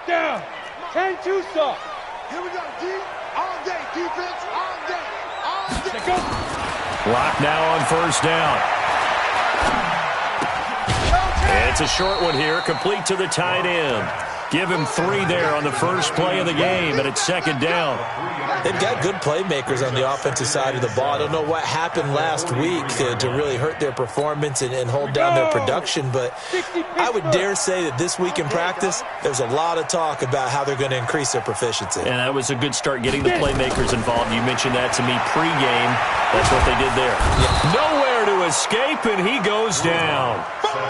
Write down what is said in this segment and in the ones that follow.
down. 10-2 soft. Here we go, D. All day, defense, all day. All day. Go. Lock now on first down. And it's a short one here, complete to the tight end. Give him 3 there on the first play of the game, and it's second down. They've got good playmakers on the offensive side of the ball. I don't know what happened last week to really hurt their performance and hold down their production, but I would dare say that this week in practice, there's a lot of talk about how they're going to increase their proficiency. And that was a good start getting the playmakers involved. You mentioned that to me pregame. That's what they did there. Yeah. Nowhere to escape, and he goes down.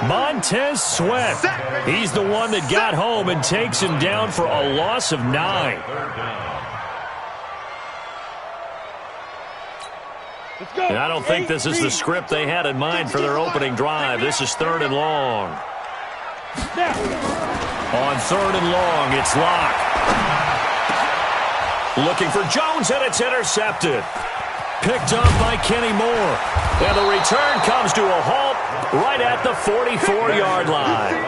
Montez Sweat. He's the one that got home and takes him down for a loss of 9. And I don't think this is the script they had in mind for their opening drive. This is 3rd and long. On 3rd and long, it's Locke. Looking for Jones, and it's intercepted. Picked up by Kenny Moore. And the return comes to a halt right at the 44-yard line.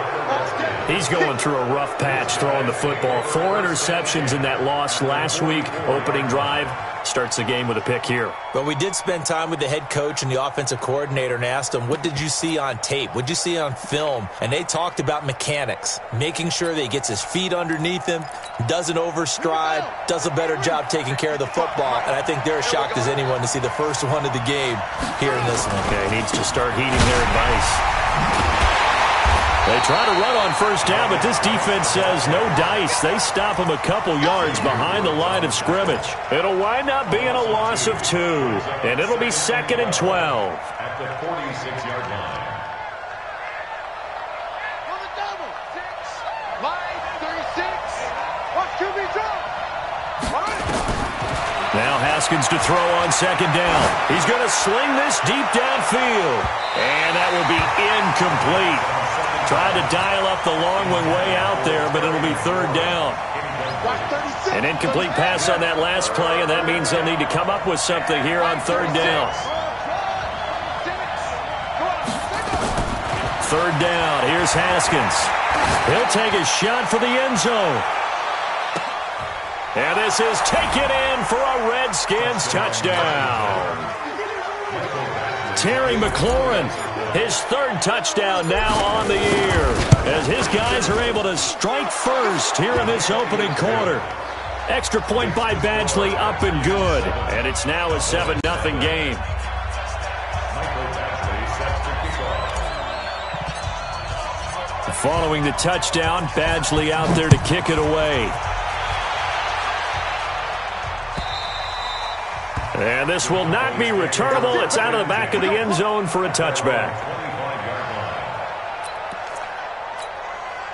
He's going through a rough patch throwing the football. 4 interceptions in that loss last week. Opening drive starts the game with a pick here. But we did spend time with the head coach and the offensive coordinator and asked them, what did you see on tape? What did you see on film? And they talked about mechanics, making sure that he gets his feet underneath him, doesn't overstride, does a better job taking care of the football. And I think they're as shocked as anyone to see the first one of the game here in this one. Okay, needs to start heeding their advice. They try to run on first down, but this defense says no dice. They stop him a couple yards behind the line of scrimmage. It'll wind up being a loss of 2, and it'll be 2nd and 12. At the 46-yard line. On the double. 6, line 36. Watch QB drop. All right. Now Haskins to throw on 2nd down. He's going to sling this deep downfield, and that will be incomplete. Tried to dial up the long one way out there, but it'll be 3rd down. An incomplete pass on that last play, and that means they'll need to come up with something here on 3rd down. 3rd down. Here's Haskins. He'll take a shot for the end zone. And this is taken in for a Redskins touchdown. Terry McLaurin, his 3rd touchdown now on the year, as his guys are able to strike first here in this opening quarter. Extra point by Badgley, up and good. And it's now a 7-0 game. Following the touchdown, Badgley out there to kick it away. And this will not be returnable. It's out of the back of the end zone for a touchback.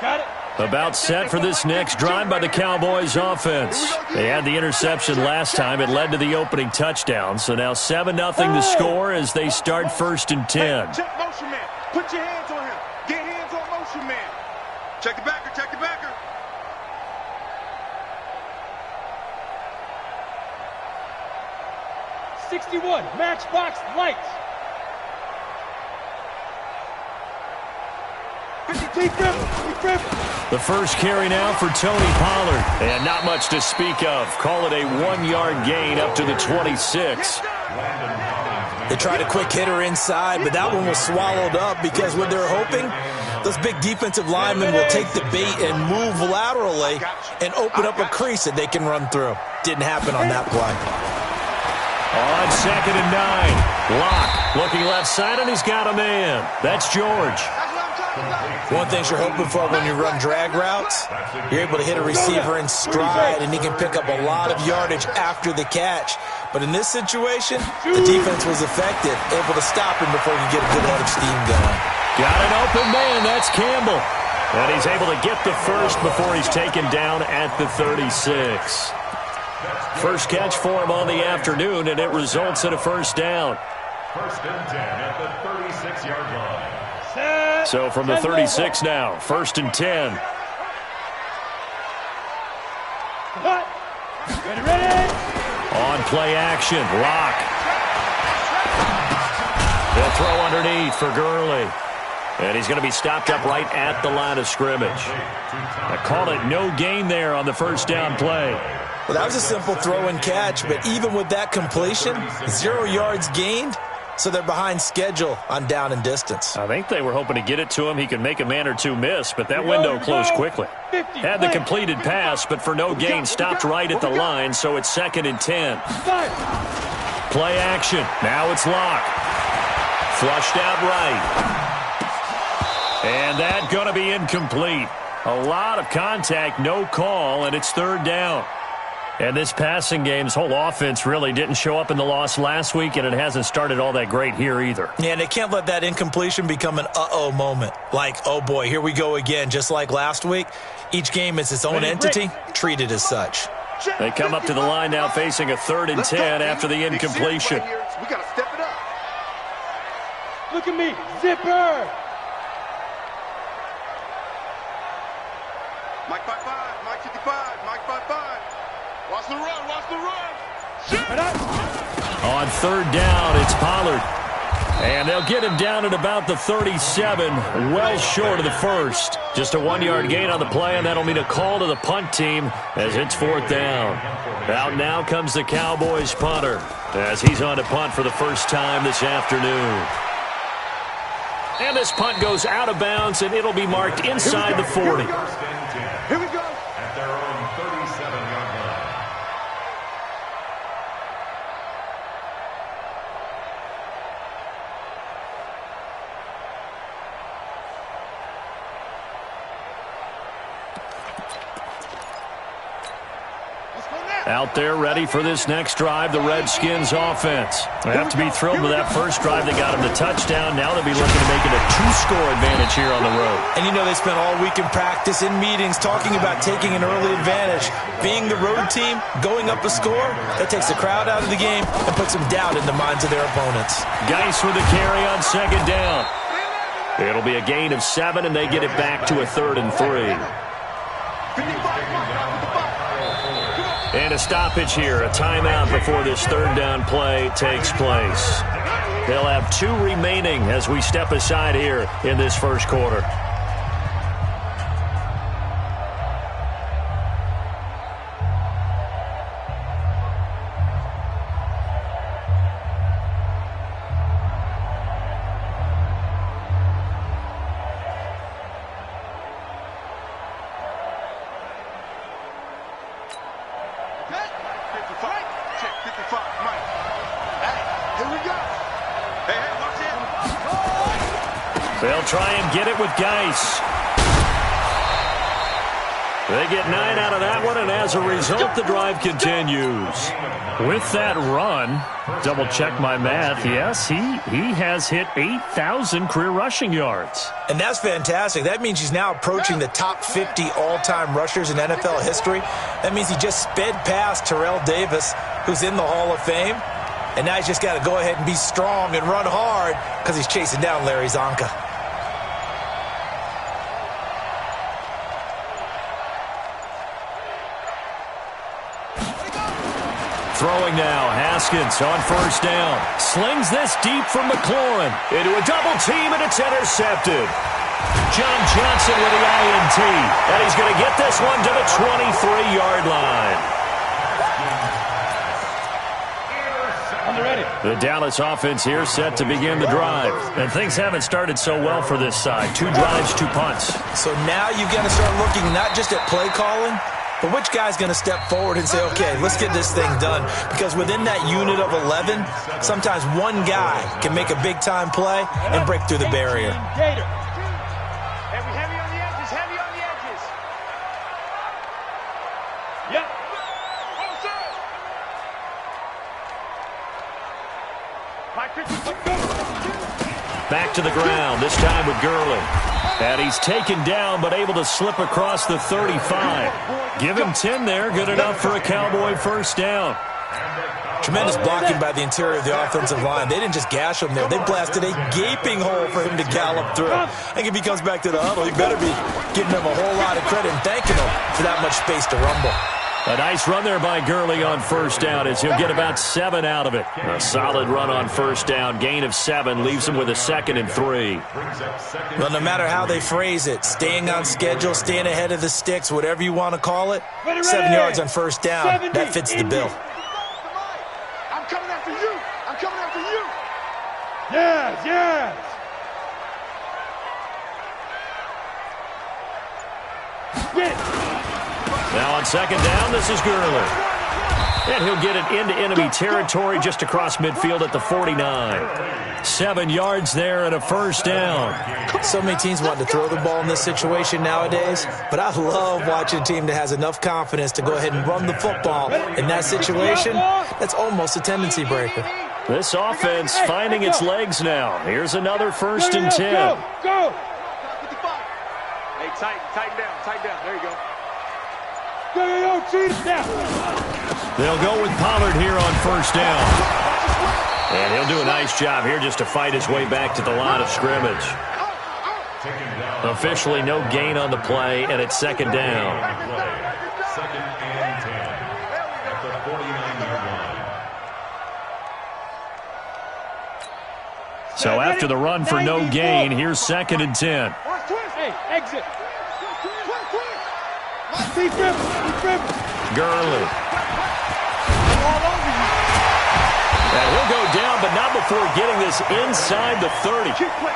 Got it. About set for this next drive by the Cowboys offense. They had the interception last time. It led to the opening touchdown. So now 7-0 the score as they start 1st and 10. Check motion man. Put your hands on him. Get hands on motion man. Check the backer. Check the backer. 61, matchbox lights. 50 deep rip. The first carry now for Tony Pollard. And not much to speak of. Call it a 1-yard gain up to the 26. They tried a quick hitter inside, but that one was swallowed up because what they're hoping, those big defensive linemen will take the bait and move laterally and open up a crease that they can run through. Didn't happen on that play. On 2nd and 9. Locke looking left side, and he's got a man. That's George. One thing you're hoping for when you run drag routes, you're able to hit a receiver in stride, and he can pick up a lot of yardage after the catch. But in this situation, the defense was effective, able to stop him before he could get a good head of steam going. Got an open man. That's Campbell. And he's able to get the first before he's taken down at the 36. First catch for him on the afternoon, and it results in a 1st down. 1st and 10 at the 36-yard line. So from the 36 now, 1st and 10. Ready. On play action, Locke. They'll throw underneath for Gurley. And he's going to be stopped up right at the line of scrimmage. I called it no gain there on the first down play. Well, that was a simple throw and catch, but even with that completion, 0 yards gained, so they're behind schedule on down and distance. I think they were hoping to get it to him. He could make a man or two miss, but that window closed quickly. Had the completed pass, but for no gain, stopped right at the line, so it's 2nd and 10. Play action. Now it's Locke. Flushed out right. And that's going to be incomplete. A lot of contact, no call, and it's 3rd down. And this passing game's whole offense really didn't show up in the loss last week, and it hasn't started all that great here either. Yeah, and they can't let that incompletion become an uh-oh moment. Like, oh boy, here we go again, just like last week. Each game is its own entity, treated as such. They come up to the line now facing a 3rd and 10 after the incompletion. We got to step it up. Look at me, zipper. Mike 5-5, Mike 55, Mike 5-5. Watch the run, watch the run. On 3rd down, it's Pollard. And they'll get him down at about the 37, well short of the first. Just a 1-yard gain on the play, and that'll mean a call to the punt team as it's 4th down. Out now comes the Cowboys punter as he's on to punt for the first time this afternoon. And this punt goes out of bounds, and it'll be marked inside the 40. Here we go. At their own 37-yard line. Out there ready for this next drive, the Redskins offense. They have to be thrilled with that first drive. They got them the touchdown. Now they'll be looking to make it a 2-score advantage here on the road. And you know they spent all week in practice, in meetings, talking about taking an early advantage. Being the road team, going up a score, that takes the crowd out of the game and puts some doubt in the minds of their opponents. Geis with the carry on 2nd down. It'll be a gain of 7, and they get it back to a 3rd and 3. And a stoppage here, a timeout before this 3rd down play takes place. They'll have 2 remaining as we step aside here in this first quarter. They'll try and get it with Geis. They get 9 out of that one, and as a result, the drive continues. With that run, double-check my math, yes, he has hit 8,000 career rushing yards. And that's fantastic. That means he's now approaching the top 50 all-time rushers in NFL history. That means he just sped past Terrell Davis, who's in the Hall of Fame. And now he's just got to go ahead and be strong and run hard because he's chasing down Larry Zonka. Throwing now, Haskins on 1st down. Slings this deep from McLaurin. Into a double team, and it's intercepted. John Johnson with the INT. And he's going to get this one to the 23-yard line. The Dallas offense here set to begin the drive. And things haven't started so well for this side. 2 drives, 2 punts. So now you've got to start looking not just at play calling, but which guy's going to step forward and say, okay, let's get this thing done? Because within that unit of 11, sometimes one guy can make a big-time play and break through the barrier. Heavy on the edges, heavy on the edges. Yep. Back to the ground, this time with Gurley. And he's taken down, but able to slip across the 35. Give him 10 there, good enough for a Cowboy first down. Tremendous blocking by the interior of the offensive line. They didn't just gash him there. They blasted a gaping hole for him to gallop through. I think if he comes back to the huddle, he better be giving him a whole lot of credit and thanking him for that much space to rumble. A nice run there by Gurley on first down as he'll get about 7 out of it. A solid run on first down. Gain of 7 leaves him with a 2nd and 3. Well, no matter how they phrase it, staying on schedule, staying ahead of the sticks, whatever you want to call it, 7 yards on first down, that fits the bill. I'm coming after you. I'm coming after you. Yes, yes. Now on second down, this is Gurley. And he'll get it into enemy territory just across midfield at the 49. 7 yards there and a first down. So many teams want to throw the ball in this situation nowadays, but I love watching a team that has enough confidence to go ahead and run the football. In that situation, that's almost a tendency breaker. This offense finding its legs now. Here's another 1st and 10. Go. Hey, tighten down. There you go. Go, cheat it down. They'll go with Pollard here on first down. And he'll do a nice job here just to fight his way back to the line of scrimmage. Officially no gain on the play, and it's 2nd down. 2nd and 10 at the 49-yard line. So after the run for no gain, here's 2nd and 10. Hey, exit. Gurley. And he'll go down, but not before getting this inside the 30.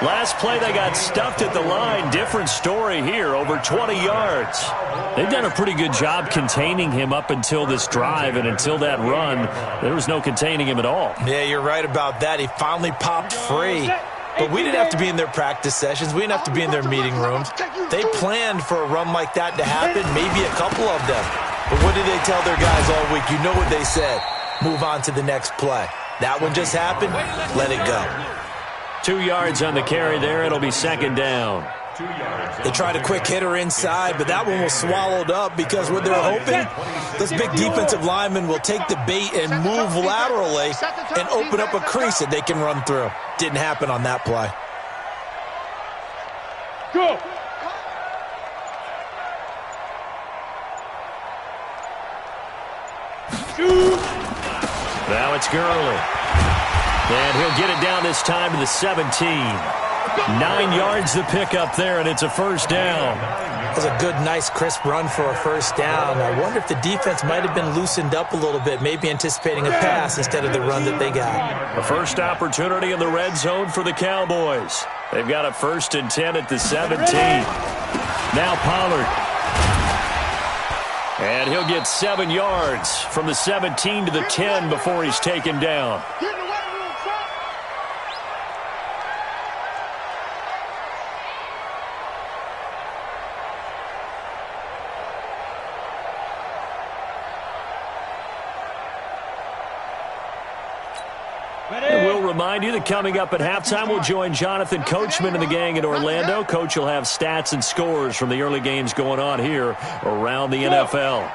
Last play, they got stuffed at the line. Different story here, over 20 yards. They've done a pretty good job containing him up until this drive, and until that run, there was no containing him at all. Yeah, you're right about that. He finally popped free. But we didn't have to be in their practice sessions. We didn't have to be in their meeting rooms. They planned for a run like that to happen, maybe a couple of them. But what did they tell their guys all week? You know what they said. Move on to the next play. That one just happened. Let it go. 2 yards on the carry there. It'll be 2nd down. They tried a quick hitter inside, but that one was swallowed up because what they're hoping, those big defensive linemen will take the bait and move laterally and open up a crease that they can run through. Didn't happen on that play. Go. Now it's Gurley. And he'll get it down this time to the 17. 9 yards to pick up there, and it's a first down. That was a good, nice, crisp run for a first down. I wonder if the defense might have been loosened up a little bit, maybe anticipating a pass instead of the run that they got. A first opportunity in the red zone for the Cowboys. They've got a 1st and 10 at the 17. Now Pollard. And he'll get 7 yards from the 17 to the 10 before he's taken down. And we'll remind you that coming up at halftime, we'll join Jonathan Coachman and the gang in Orlando. Coach will have stats and scores from the early games going on here around the NFL.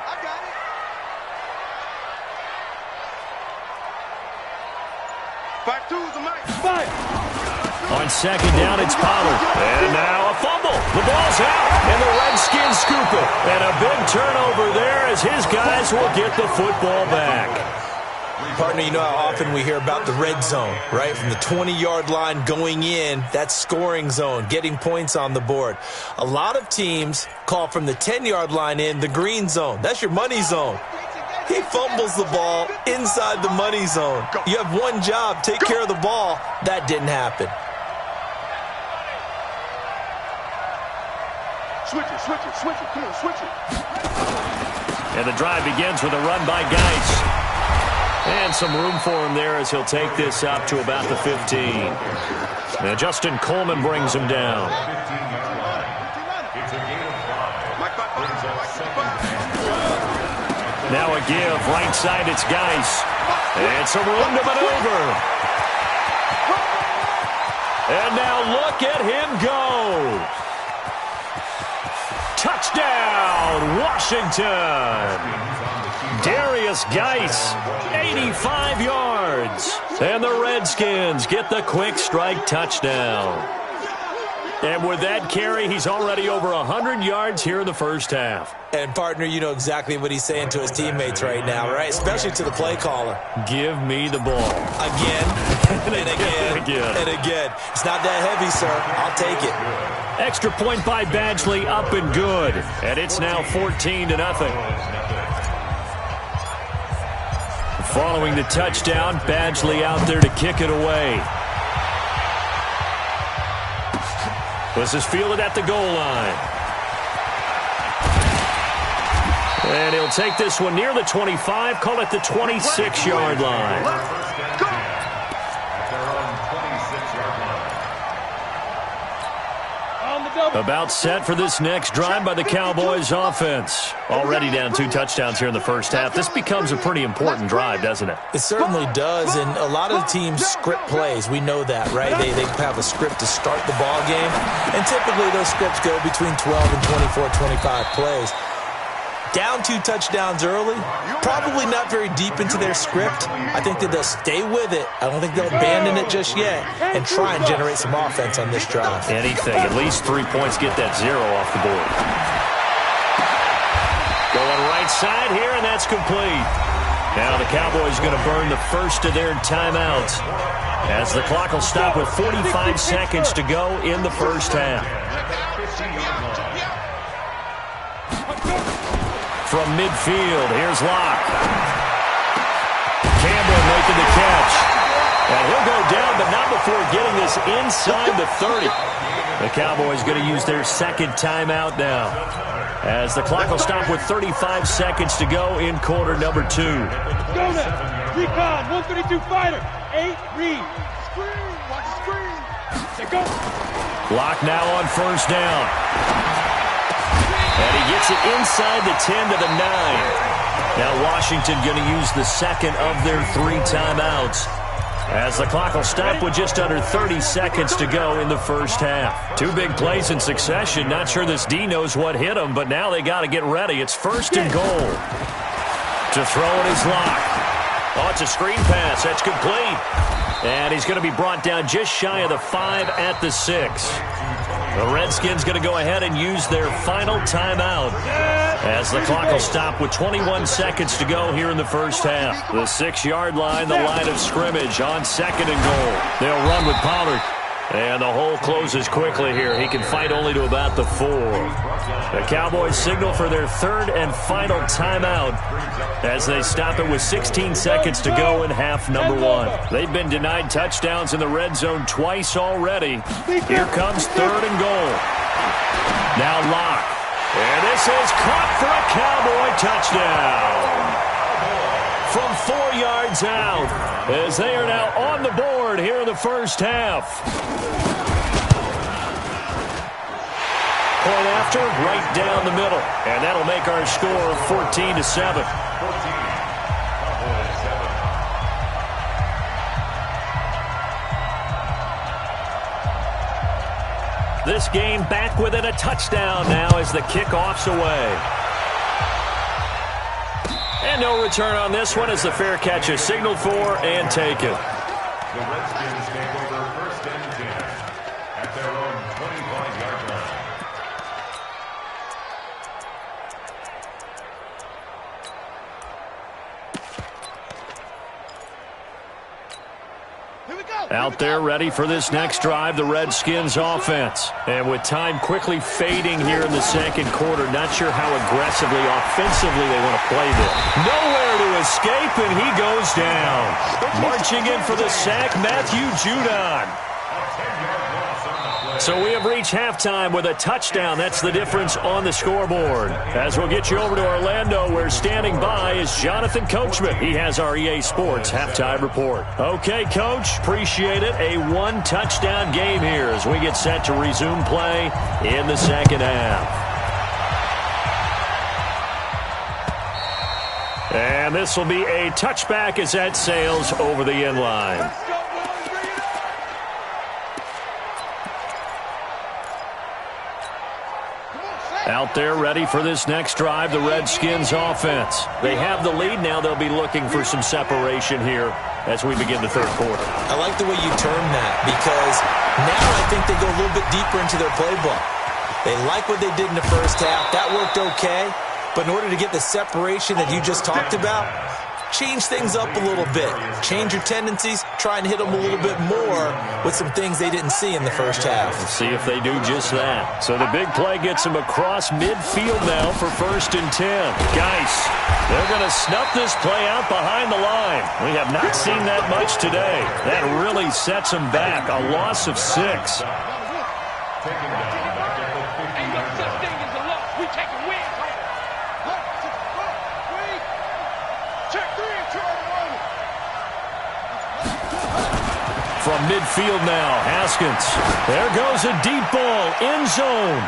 On second down, it's Pollard. And now a fumble. The ball's out, and the Redskins scoop it. And a big turnover there as his guys will get the football back. Partner, you know how often we hear about the red zone, right? From the 20-yard line going in, that's scoring zone, getting points on the board. A lot of teams call from the 10-yard line in the green zone. That's your money zone. He fumbles the ball inside the money zone. You have one job, take care of the ball. That didn't happen. Switch it. Come on, switch it. And the drive begins with a run by Geis. And some room for him there as he'll take this up to about the 15. Now Justin Coleman brings him down. Now a give, right side, it's Geis. And some room to maneuver. And now look at him go. Touchdown, Washington. Darius Geis, 85 yards. And the Redskins get the quick strike touchdown. And with that carry, he's already over 100 yards here in the first half. And, partner, you know exactly what he's saying to his teammates right now, right? Especially to the play caller. Give me the ball. Again, and again, and again. It's not that heavy, sir. I'll take it. Extra point by Badgley, up and good. And it's now 14-0. Following the touchdown, Badgley out there to kick it away. This is fielded at the goal line. And he'll take this one near the 25, call it the 26-yard line. About set for this next drive by the Cowboys offense. Already down 2 touchdowns here in the first half. This becomes a pretty important drive, doesn't it? It certainly does, and a lot of the teams script plays. We know that, right? They have a script to start the ball game, and typically those scripts go between 12 and 24, 25 plays. Down 2 touchdowns early, probably not very deep into their script. I think that they'll stay with it. I don't think they'll abandon it just yet and try and generate some offense on this drive. Anything, at least 3 points, get that 0 off the board. Going right side here, and that's complete. Now the Cowboys going to burn the first of their timeouts as the clock will stop with 45 seconds to go in the first half. From midfield, here's Locke. Campbell making the catch. And he'll go down, but not before getting this inside the 30. The Cowboys going to use their second timeout now, as the clock will stop with 35 seconds to go in quarter number 2. Go now. Recon, 132 fighter. 8, read. Screen, watch the screen. Say go. Locke now on first down. And he gets it inside the 10 to the 9. Now Washington going to use the second of their 3 timeouts, as the clock will stop with just under 30 seconds to go in the first half. 2 big plays in succession. Not sure this D knows what hit him, but now they got to get ready. It's first and goal. To throw it is Locke. Oh, it's a screen pass. That's complete. And he's going to be brought down just shy of the 5 at the 6. The Redskins going to go ahead and use their final timeout, as the clock will stop with 21 seconds to go here in the first half. The 6-yard line, the line of scrimmage on second and goal. They'll run with Pollard. And the hole closes quickly here. He can fight only to about the 4. The Cowboys signal for their third and final timeout, as they stop it with 16 seconds to go in half number 1. They've been denied touchdowns in the red zone twice already. Here comes third and goal. Now Locke. And this is caught for a Cowboy touchdown. From 4 yards out, as they are now on the board here in the first half. Point after, right down the middle. And that'll make our score 14-7. This game back within a touchdown now as the kickoff's away. And no return on this one, as the fair catch is signaled for and taken. The Redskins take over first and 10 at their own 25-yard line. Out there ready for this next drive, the Redskins offense. And with time quickly fading here in the second quarter, not sure how aggressively, offensively they want to play this. Nowhere to escape, and he goes down. Marching in for the sack, Matthew Judon. So we have reached halftime with a touchdown. That's the difference on the scoreboard. As we'll get you over to Orlando, where standing by is Jonathan Coachman. He has our EA Sports halftime report. Okay, Coach, appreciate it. A 1-touchdown game here as we get set to resume play in the second half. And this will be a touchback as that sails over the end line. Out there ready for this next drive, the Redskins offense. They have the lead now. They'll be looking for some separation here as we begin the third quarter. I like the way you term that, because Now I think they go a little bit deeper into their playbook. They like what they did in the first half. That worked okay. But in order to get the separation that you just talked about, change things up a little bit. Change your tendencies. Try and hit them a little bit more with some things they didn't see in the first half. Let's see if they do just that. So the big play gets them across midfield now for 1st and 10. Geis, they're going to snuff this play out behind the line. We have not seen that much today. That really sets them back. A loss of 6. Taken down back at the 50-yard line. We take a win. From midfield now, Haskins. There goes a deep ball, end zone.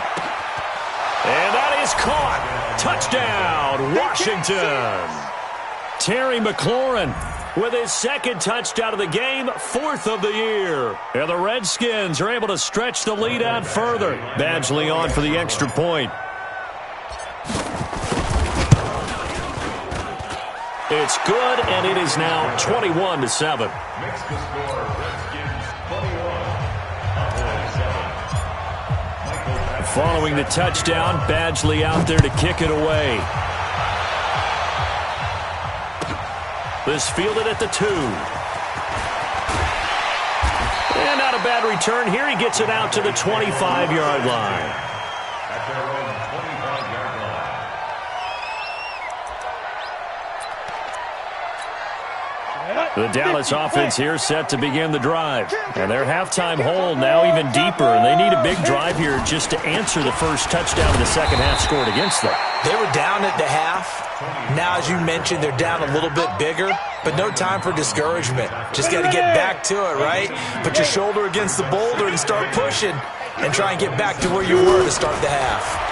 And that is caught. Touchdown, Washington. Terry McLaurin with his 2nd touchdown of the game, 4th of the year. And the Redskins are able to stretch the lead out further. Badgley on for the extra point. It's good, and it is now 21-7. Makes the score, Redskins 21, Ahoy 7. Following the touchdown, Badgley out there to kick it away. This fielded at the 2. And not a bad return here. He gets it out to the 25-yard line. At their own 25-yard line. The Dallas offense here set to begin the drive. And their halftime hole now even deeper. And they need a big drive here just to answer the first touchdown in the second half scored against them. They were down at the half. Now, as you mentioned, they're down a little bit bigger, but no time for discouragement. Just got to get back to it, right? Put your shoulder against the boulder and start pushing and try and get back to where you were to start the half.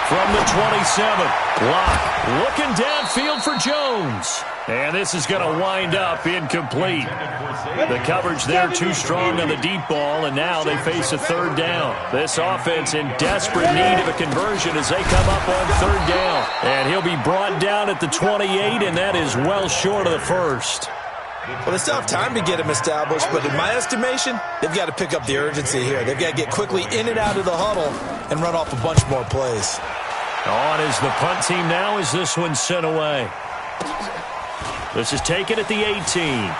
From the 27, Locke looking downfield for Jones. And this is going to wind up incomplete. The coverage there too strong on the deep ball, and now they face a 3rd down. This offense in desperate need of a conversion as they come up on 3rd down. And he'll be brought down at the 28, and that is well short of the 1st. Well, they still have time to get him established, but in my estimation, they've got to pick up the urgency here. They've got to get quickly in and out of the huddle and run off a bunch more plays. On is the punt team now as this one's sent away. This is taken at the 18.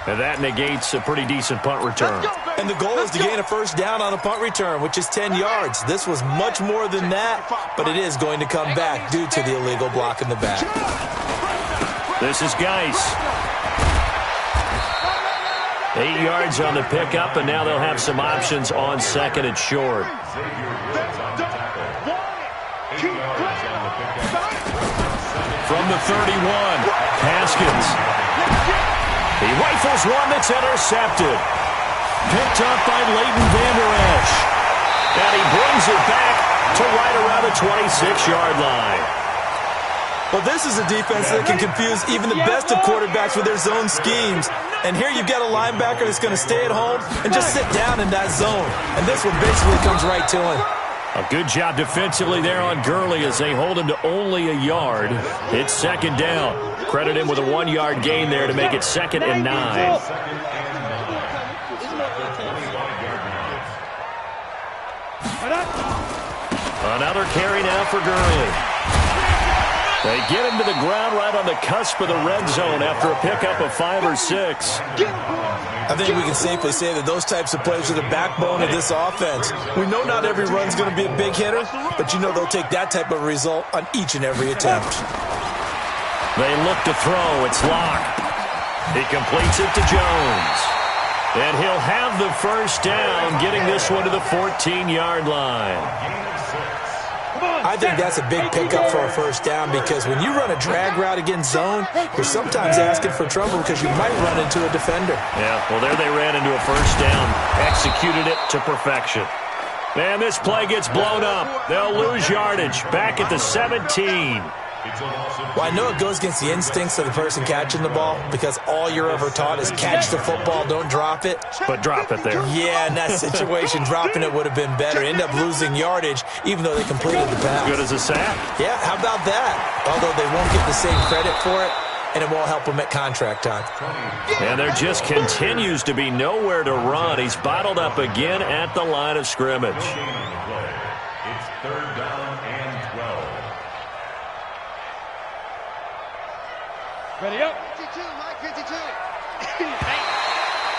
And that negates a pretty decent punt return. And the goal is to gain a 1st down on a punt return, which is 10 yards. This was much more than that, but it is going to come back due to the illegal block in the back. This is Geis. 8 yards on the pickup, and now they'll have some options on 2nd and short. From the 31, Haskins. He rifles one that's intercepted. Picked up by Leighton Vander Esch. And he brings it back to right around the 26-yard line. Well, this is a defense that can confuse even the best of quarterbacks with their zone schemes. And here you've got a linebacker that's going to stay at home and just sit down in that zone. And this one basically comes right to him. A good job defensively there on Gurley as they hold him to only a yard. It's 2nd down. Credit him with a 1-yard gain there to make it 2nd and 9. Another carry now for Gurley. They get him to the ground right on the cusp of the red zone after a pickup of 5 or 6. I think we can safely say that those types of plays are the backbone of this offense. We know not every run's going to be a big hitter, but you know they'll take that type of result on each and every attempt. They look to throw. It's Locke. He completes it to Jones. And he'll have the 1st down, getting this one to the 14-yard line. I think that's a big pickup for a 1st down because when you run a drag route against zone, you're sometimes asking for trouble because you might run into a defender. Yeah, well, there they ran into a 1st down, executed it to perfection. And this play gets blown up. They'll lose yardage back at the 17. Well, I know it goes against the instincts of the person catching the ball because all you're ever taught is catch the football, don't drop it. But drop it there. Yeah, in that situation, dropping it would have been better. End up losing yardage, even though they completed the pass. Good as a sack. Yeah, how about that? Although they won't get the same credit for it, and it won't help them at contract time. And there just continues to be nowhere to run. He's bottled up again at the line of scrimmage. It's 3rd down and 12. Ready up. 52, Mike, 52.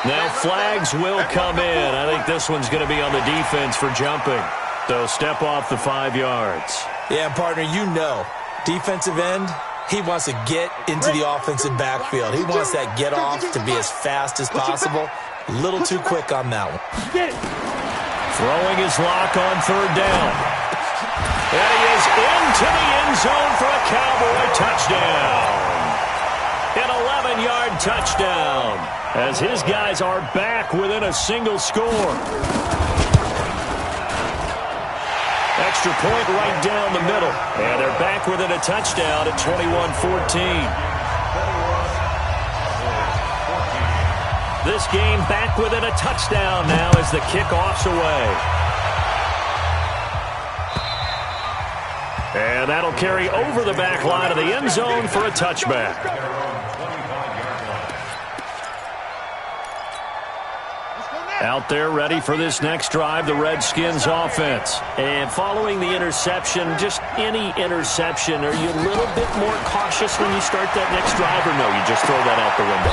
Now flags will come in. I think this one's going to be on the defense for jumping. So step off the 5 yards. Yeah, partner, you know, defensive end, he wants to get into the offensive backfield. He wants that get off to be as fast as possible. A little too quick on that one. Get it. Throwing his lock on 3rd down. And he is into the end zone for a Cowboy touchdown. An 11-yard touchdown as his guys are back within a single score. Extra point right down the middle. And they're back within a touchdown at 21-14. This game back within a touchdown now as the kickoff's away. And that'll carry over the back line of the end zone for a touchback. Out there ready for this next drive, the Redskins offense. And following the interception, just any interception, are you a little bit more cautious when you start that next drive, or no, you just throw that out the window?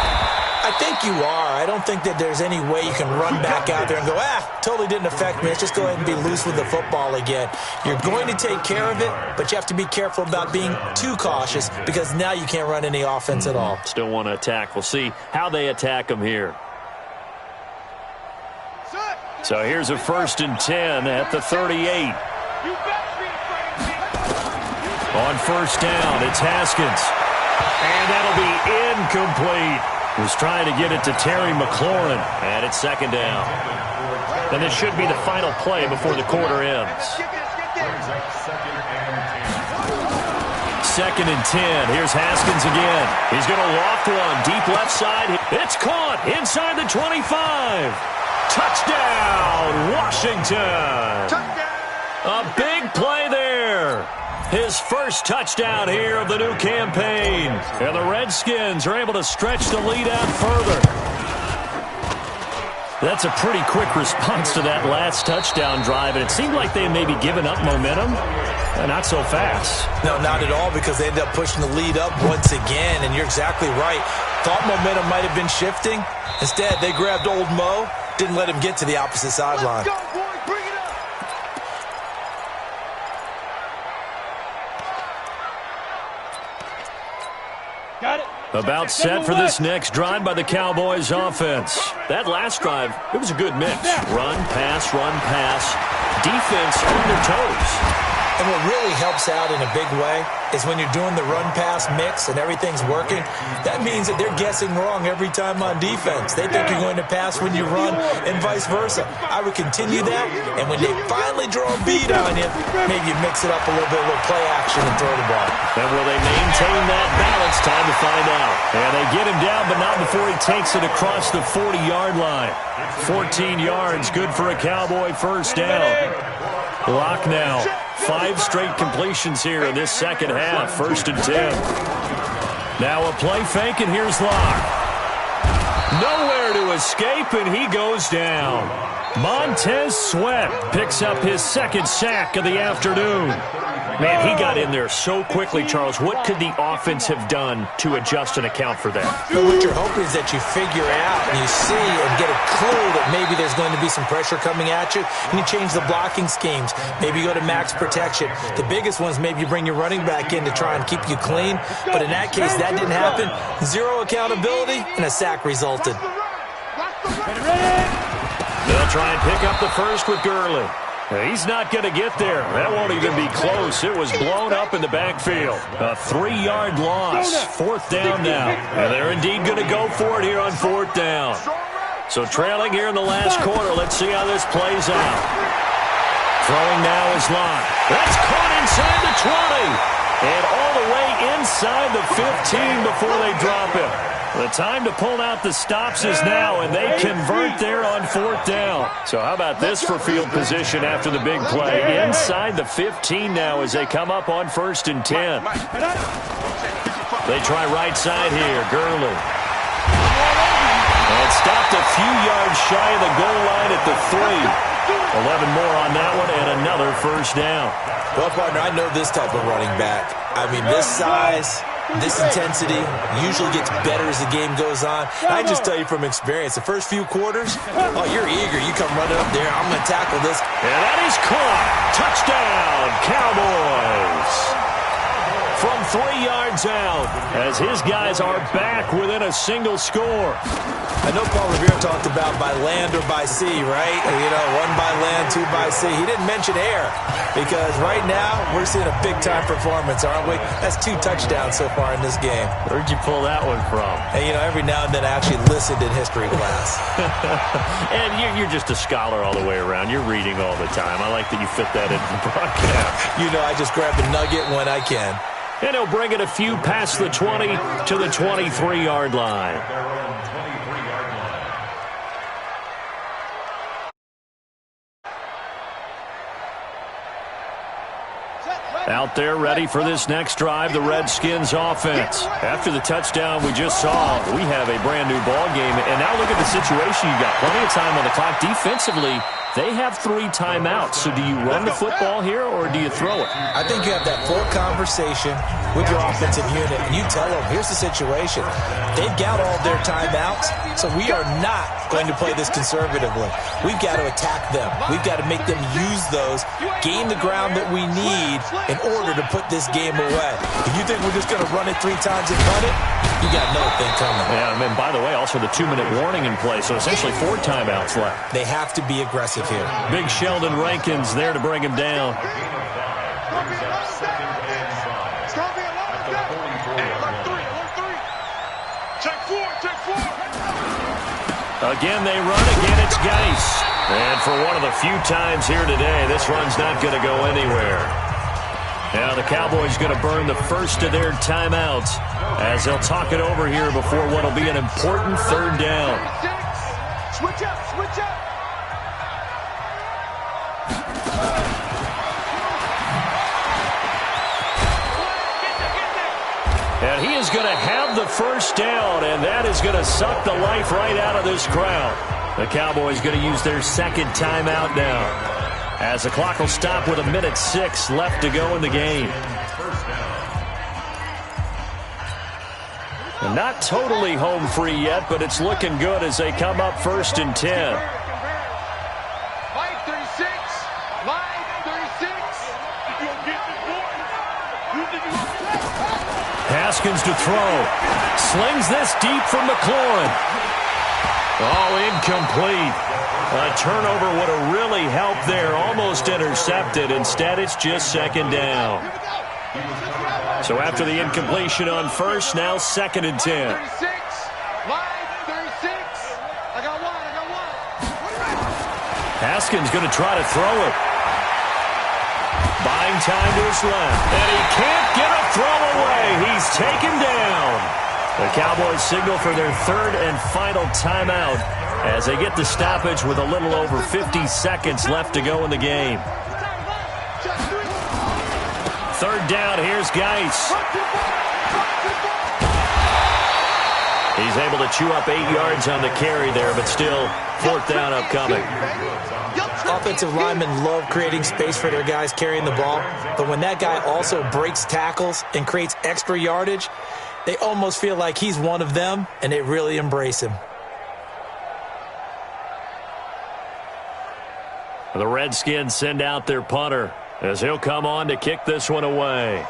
I think you are. I don't think that there's any way you can run back out there and go, totally didn't affect me. Let's just go ahead and be loose with the football again. You're going to take care of it, but you have to be careful about being too cautious because now you can't run any offense at all. Still want to attack. We'll see how they attack them here. So here's a 1st and 10 at the 38. On 1st down, it's Haskins. And that'll be incomplete. Was trying to get it to Terry McLaurin. And it's 2nd down. And this should be the final play before the quarter ends. 2nd and 10. Here's Haskins again. He's going to loft one deep left side. It's caught inside the 25. Touchdown, Washington. A big play there. His first touchdown here of the new campaign. And the Redskins are able to stretch the lead out further. That's a pretty quick response to that last touchdown drive, and it seemed like they may be giving up momentum. Not so fast. No, not at all, because they ended up pushing the lead up once again, and you're exactly right. Thought momentum might have been shifting. Instead, they grabbed old Mo, didn't let him get to the opposite sideline. Got it. About set for this next drive by the Cowboys offense. That last drive, it was a good mix. Run, pass, defense on their toes. And what really helps out in a big way is when you're doing the run-pass mix and everything's working, that means that they're guessing wrong every time on defense. They think you're going to pass when you run and vice versa. I would continue that, and when they finally draw a bead on you, maybe you mix it up a little bit with play action and throw the ball. And will they maintain that balance? Time to find out. And they get him down, but not before he takes it across the 40-yard line. 14 yards, good for a Cowboy 1st down. Lock now. 5 straight completions here in this second half. 1st and 10. Now a play fake, and here's Locke. Nowhere to escape, and he goes down. Montez Sweat picks up his 2nd sack of the afternoon. Man, he got in there so quickly, Charles. What could the offense have done to adjust and account for that? But what you're hoping is that you figure out and you see and get a clue that maybe there's going to be some pressure coming at you, and you change the blocking schemes. Maybe you go to max protection. The biggest one is maybe you bring your running back in to try and keep you clean. But in that case, that didn't happen. 0 accountability, and a sack resulted. They'll try and pick up the first with Gurley. He's not going to get there. That won't even be close. It was blown up in the backfield. A 3-yard loss. 4th down now. And they're indeed going to go for it here on 4th down. So trailing here in the last quarter. Let's see how this plays out. Throwing now is Locke. That's caught inside the 20. And all the way inside the 15 before they drop him. The time to pull out the stops is now, and they convert there on 4th down. So how about this for field position after the big play? Inside the 15 now as they come up on 1st and 10. They try right side here. Gurley. And stopped a few yards shy of the goal line at the 3. 11 more on that one, and another 1st down. Well, partner, I know this type of running back. I mean, this size, this intensity usually gets better as the game goes on. I just tell you from experience, the first few quarters, oh, you're eager. You come running up there, I'm going to tackle this. And that is caught. Touchdown, Cowboys. From 3 yards out, as his guys are back within a single score. I know Paul Revere talked about by land or by sea, right? You know, 1 by land, 2 by sea. He didn't mention air because right now we're seeing a big-time performance, aren't we? That's 2 touchdowns so far in this game. Where'd you pull that one from? And, you know, every now and then I actually listened in history class. And you're just a scholar all the way around. You're reading all the time. I like that you fit that into the broadcast. You know, I just grab the nugget when I can. And he'll bring it a few past the 20 to the 23-yard line. Out there ready for this next drive, the Redskins offense. After the touchdown we just saw, we have a brand new ball game. And now look at the situation. You got plenty of time on the clock. Defensively, they have 3 timeouts. So do you run the football here or do you throw it? I think you have that full conversation with your offensive unit, and you tell them, here's the situation. They've got all their timeouts, so we are not going to play this conservatively. We've got to attack them. We've got to make them use those, gain the ground that we need in order to put this game away. If you think we're just going to run it 3 times and cut it, you got another thing coming. Yeah, and by the way, also the 2-minute warning in play, so essentially 4 timeouts left. They have to be aggressive here. Big Sheldon Rankins there to bring him down. Again, they run. Again, it's Geis. And for one of the few times here today, this run's not going to go anywhere. Now the Cowboys going to burn the first of their timeouts as they'll talk it over here before what will be an important 3rd down. Switch up, switch up. And he is going to have the 1st down, and that is going to suck the life right out of this crowd. The Cowboys going to use their 2nd timeout now, as the clock will stop with 1:06 left to go in the game. And not totally home free yet, but it's looking good as they come up 1st and 10. Line 36. Line 36. Haskins to throw. Slings this deep from McLaurin. Oh, incomplete. A turnover would have really helped there. Almost intercepted. Instead, it's just 2nd down. So after the incompletion on 1st, now 2nd and 10. Line 36. I got one. Haskins going to try to throw it. Buying time to his left. And he can't get a throw away. He's taken down. The Cowboys signal for their 3rd and final timeout as they get the stoppage with a little over 50 seconds left to go in the game. 3rd down, here's Geis. He's able to chew up 8 yards on the carry there, but still 4th down upcoming. Offensive linemen love creating space for their guys carrying the ball, but when that guy also breaks tackles and creates extra yardage, they almost feel like he's one of them, and they really embrace him. The Redskins send out their punter as he'll come on to kick this one away.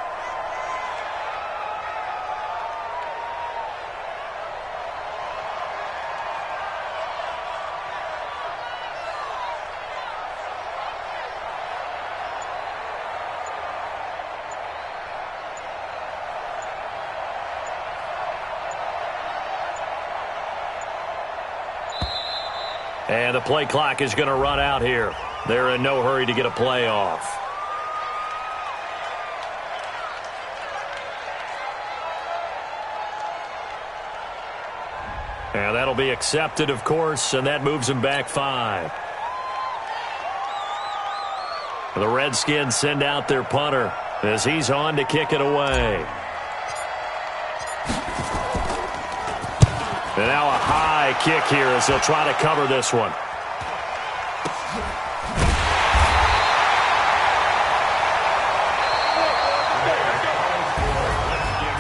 And the play clock is going to run out here. They're in no hurry to get a play off. And that'll be accepted, of course, and that moves him back 5. The Redskins send out their punter as he's on to kick it away. And now a high kick here as they'll try to cover this one.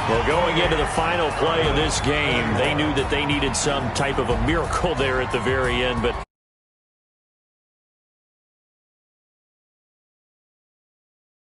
Well, going into the final play of this game, they knew that they needed some type of a miracle there at the very end, but